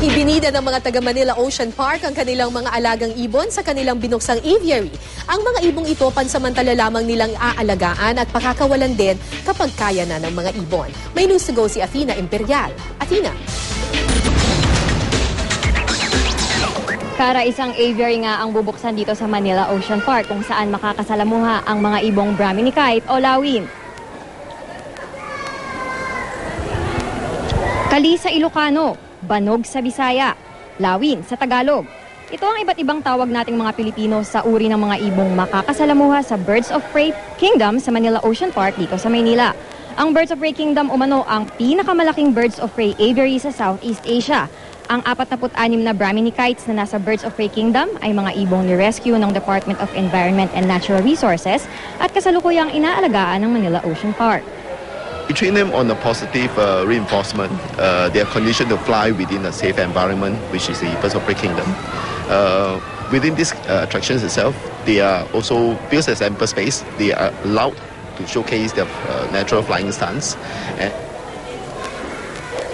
Ibinida ng mga taga Manila Ocean Park ang kanilang mga alagang ibon sa kanilang binuksang aviary. Ang mga ibong ito pansamantala lamang nilang aalagaan at pakakawalan din kapag kaya na ng mga ibon. May news to go si Athena Imperial. Athena. Kara, isang aviary nga ang bubuksan dito sa Manila Ocean Park kung saan makakasalamuha ang mga ibong Brahminy kite o lawin. Kali sa Ilocano, banog sa Bisaya, lawin sa Tagalog. Ito ang iba't ibang tawag nating mga Pilipino sa uri ng mga ibong makakasalamuha sa Birds of Prey Kingdom sa Manila Ocean Park dito sa Maynila. Ang Birds of Prey Kingdom umano ang pinakamalaking Birds of Prey aviary sa Southeast Asia. Ang 46 na Brahminy kites na nasa Birds of Prey Kingdom ay mga ibong ni-rescue ng Department of Environment and Natural Resources at kasalukuyang inaalagaan ng Manila Ocean Park. We train them on a positive reinforcement. They are conditioned to fly within a safe environment, which is the Birds of Prey Kingdom. Within these attractions itself, they are also, because there's ample space, they are allowed to showcase their natural flying stance.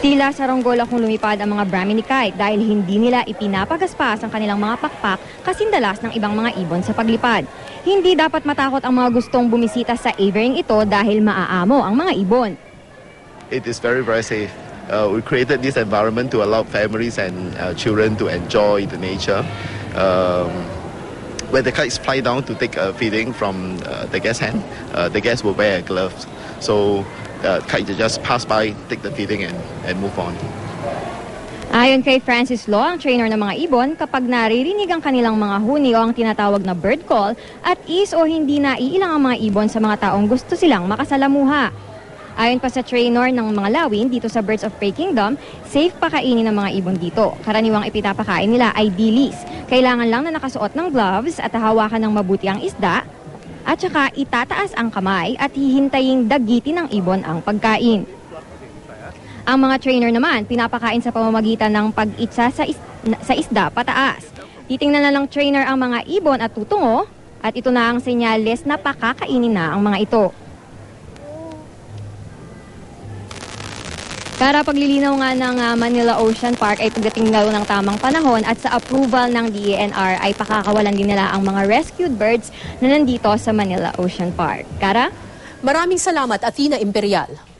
Tila saronggola kung lumipad ang mga Brahminy kite dahil hindi nila ipinapagaspas ang kanilang mga pakpak kasindalas ng ibang mga ibon sa paglipad. Hindi dapat matakot ang mga gustong bumisita sa aviary ito dahil maaamo ang mga ibon. It is very, very safe. We created this environment to allow families and children to enjoy the nature. When the kites fly down to take a feeding from the guest hand, the guest will wear gloves. So kite just pass by, take the feeding and move on. Ayon kay Francis Law, ang trainer ng mga ibon, kapag naririnig ang kanilang mga huni o ang tinatawag na bird call, at is o hindi naiilang ang mga ibon sa mga taong gusto silang makasalamuha. Ayon pa sa trainer ng mga lawin dito sa Birds of Prey Kingdom, safe pakainin ng mga ibon dito. Karaniwang ipinapakain nila ay dilis. Kailangan lang na nakasuot ng gloves at hawakan ng mabuti ang isda, at saka itataas ang kamay at hihintaying dagitin ng ibon ang pagkain. Ang mga trainer naman, pinapakain sa pamamagitan ng pag-itsa sa isda pataas. Titingnan na lang trainer ang mga ibon at tutungo at ito na ang senyales na pakakainin na ang mga ito. Para paglilinaw nga ng Manila Ocean Park ay pagdating daw ng tamang panahon at sa approval ng DENR ay pakakawalan din nila ang mga rescued birds na nandito sa Manila Ocean Park. Kara? Maraming salamat, Athena Imperial.